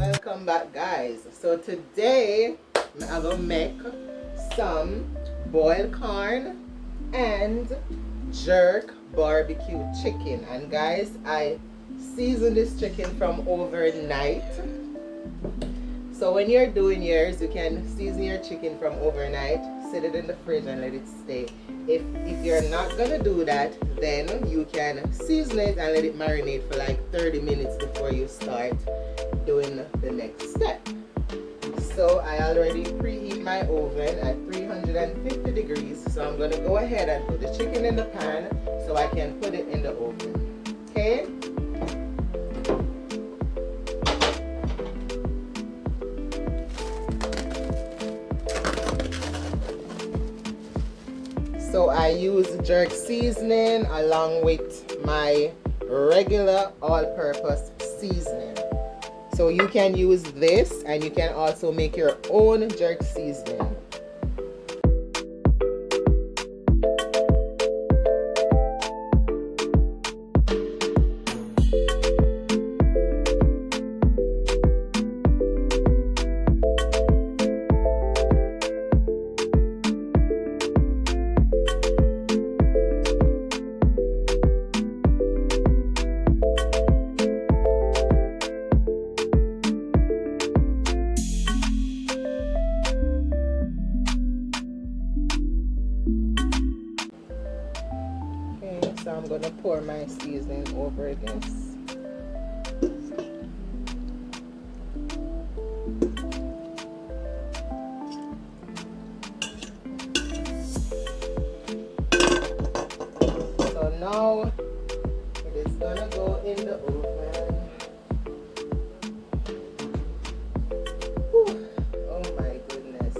Welcome back, guys. So today I'm gonna make some boiled corn and jerk barbecue chicken. And guys, I seasoned this chicken from overnight. So when you're doing yours, you can season your chicken from overnight, set it in the fridge and let it stay. If you're not gonna do that, then you can season it and let it marinate for like 30 minutes before you start doing the next step. So I already preheat my oven at 350 degrees. So I'm gonna go ahead and put the chicken in the pan so I can put it in the oven. Okay? So I use jerk seasoning along with my regular all-purpose seasoning. So you can use this and you can also make your own jerk seasoning. So I'm going to pour my seasoning over this. So now it is going to go in the oven. Whew. Oh my goodness.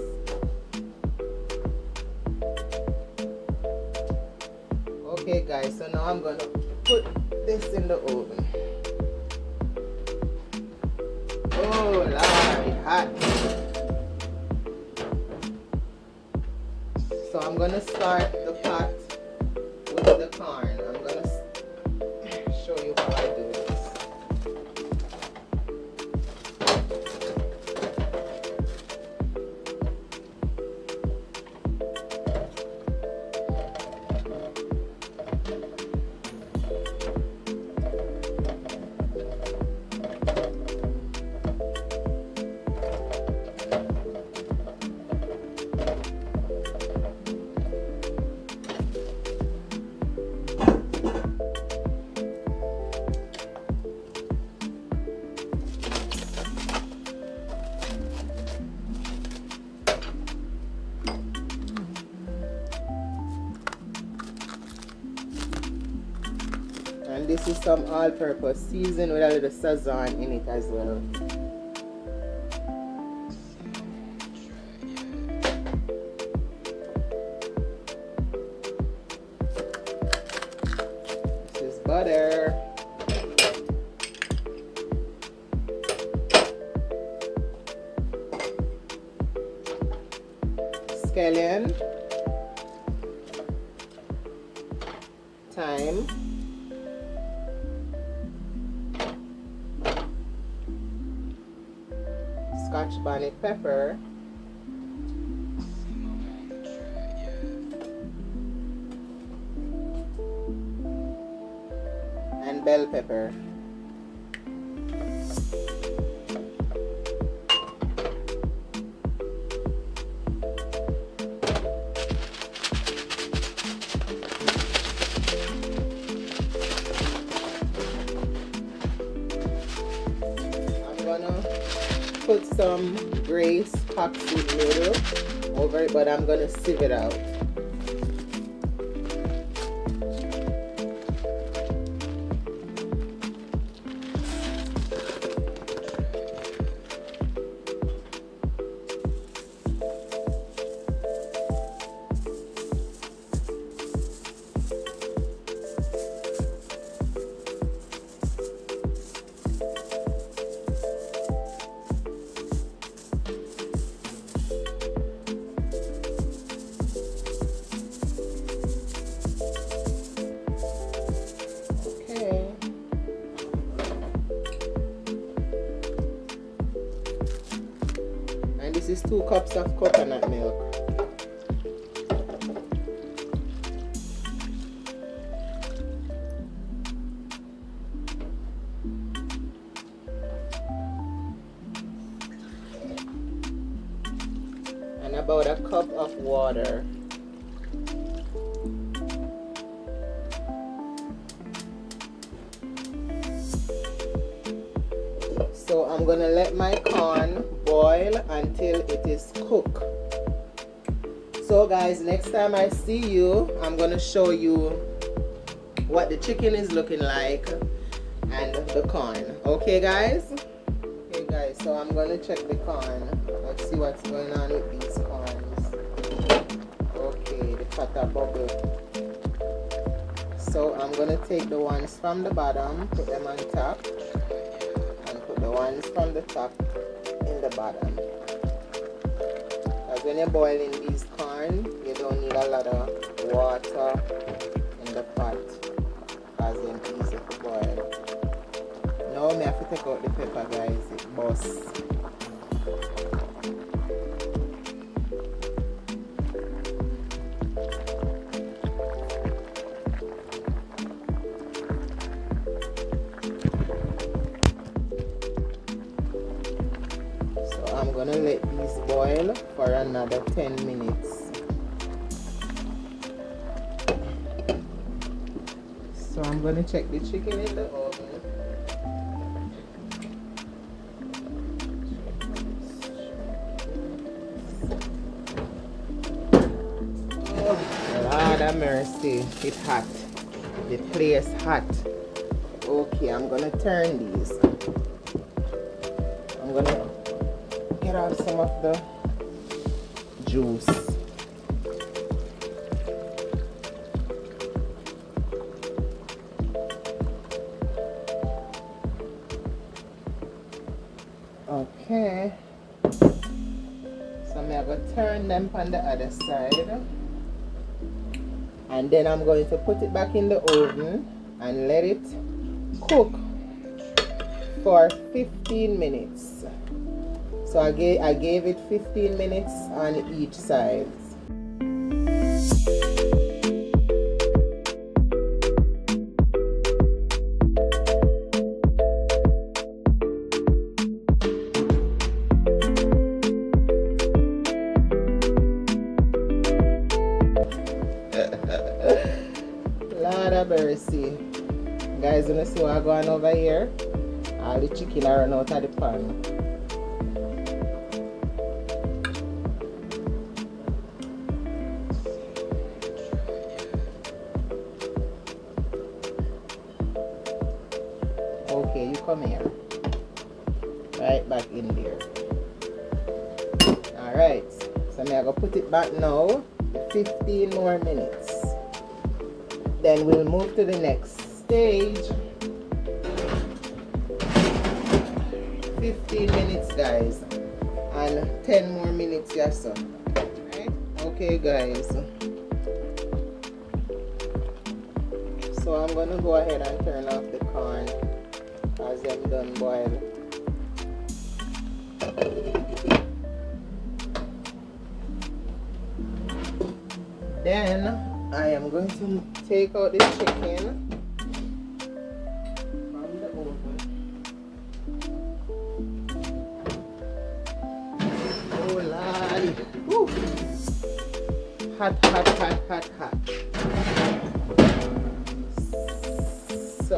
Okay guys, so now I'm gonna put this in the oven. Oh Lord, hot. So I'm gonna start the pot with the corn. I'm gonna show you how I do this. And this is some all-purpose season with a little sazon in it as well. This is butter. Scallion. Thyme. Scotch bonnet pepper, and bell pepper. I'm gonna put some Grace Packseed noodle over it, but I'm gonna sieve it out. 2 cups of coconut milk. And about a cup of water. So I'm gonna let my corn boil until it is cooked. So guys, next time I see you, I'm gonna show you what the chicken is looking like and the corn. Okay guys? Okay guys, so I'm gonna check the corn. Let's see what's going on with these corns. Okay, the fat are bubble. So I'm gonna take the ones from the bottom, put them on top, and put the ones from the top in the bottom. Because when you're boiling these corn, you don't need a lot of water in the pot, because they're easy to boil. Now I have to take out the pepper guys, it busts. So I'm gonna let these boil for another 10 minutes. So I'm gonna check the chicken in the oven. Lord have mercy, it's hot. The place hot. Okay, I'm gonna turn these. I'm gonna get off some of the juice. Okay. So I'm gonna turn them on the other side. And then I'm going to put it back in the oven and let it cook for 15 minutes. So I gave it 15 minutes on each side. Lord of mercy. Guys, you know see what going on over here? All the chicken are run out of the pan. Okay, you come here. Right back in there. Alright. So I'm gonna put it back now. 15 more minutes. Then we'll move to the next stage. 15 minutes guys. And 10 more minutes, yes sir. Right? Okay guys. So I'm gonna go ahead and turn off the corn as them done boil. Then I am going to take out the chicken from the oven. Oh lordy. Woo. Hot, hot, hot, hot, hot. So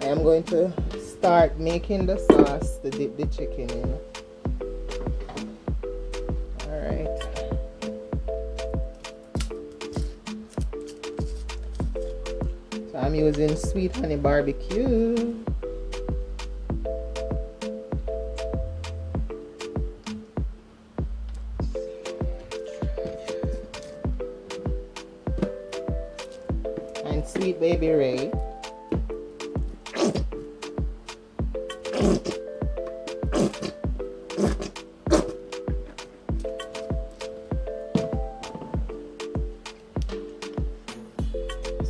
I am going to start making the sauce to dip the chicken in. Alright. So I'm using sweet honey barbecue. And sweet baby Ray.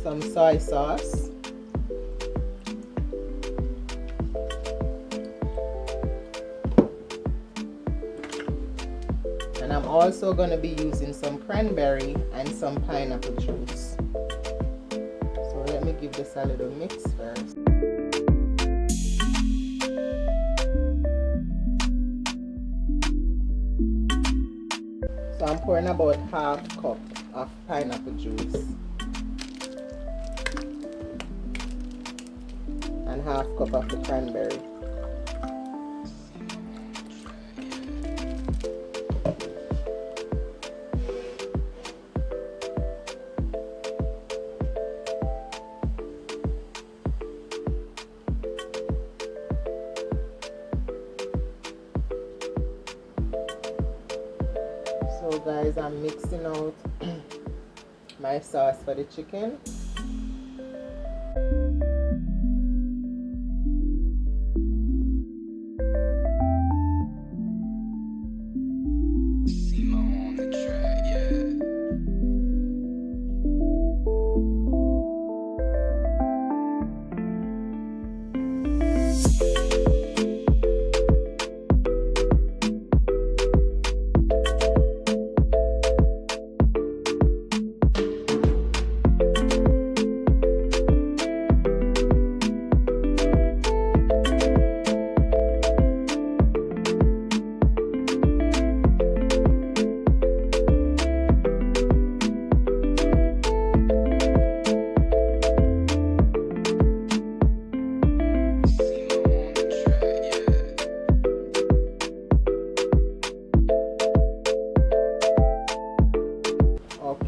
Some soy sauce. also going to be using some cranberry and some pineapple juice. So let me give this a little mix first. So I'm pouring about half cup of pineapple juice and half cup of the cranberry. So guys, I'm mixing out my sauce for the chicken.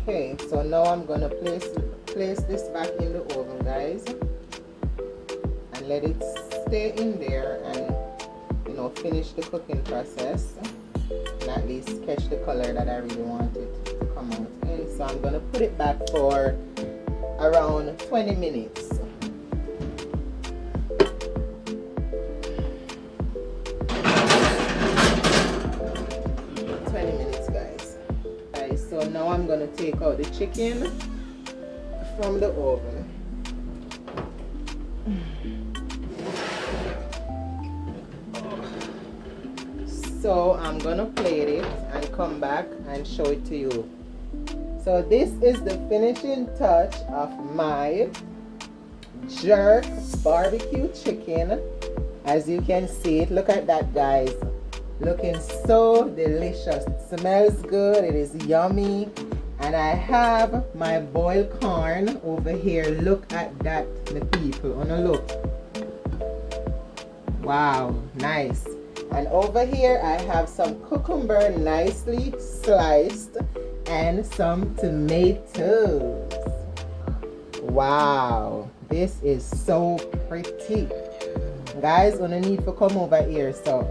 Okay, so now I'm gonna place this back in the oven, guys, and let it stay in there and finish the cooking process and at least catch the color that I really want it to come out in. So I'm gonna put it back for around 20 minutes. So now I'm going to take out the chicken from the oven. So I'm going to plate it and come back and show it to you. So this is the finishing touch of my jerk barbecue chicken. As you can see it, look at that, guys. Looking so delicious. It smells good, it is yummy, and I have my boiled corn over here. Look at that, the people, wanna look. Wow, nice. And over here I have some cucumber nicely sliced and some tomatoes. Wow, this is so pretty. Guys, you need to come over here, so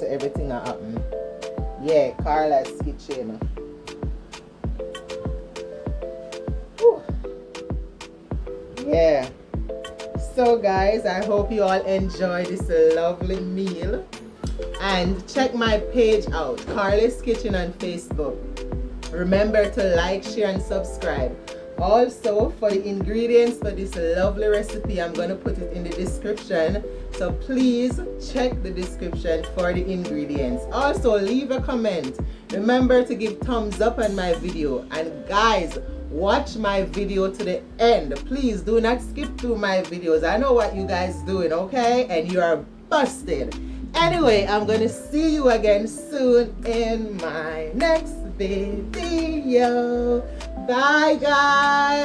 everything will happen. Yeah, Carla's kitchen. Whew. Yeah. So guys, I hope you all enjoy this lovely meal. And check my page out, Carla's Kitchen on Facebook. Remember to like, share, and subscribe. Also, for the ingredients for this lovely recipe, I'm going to put it in the description. So please check the description for the ingredients. Also, leave a comment. Remember to give thumbs up on my video. And guys, watch my video to the end. Please do not skip through my videos. I know what you guys doing, okay? And you are busted. Anyway, I'm going to see you again soon in my next video. Bye, guys.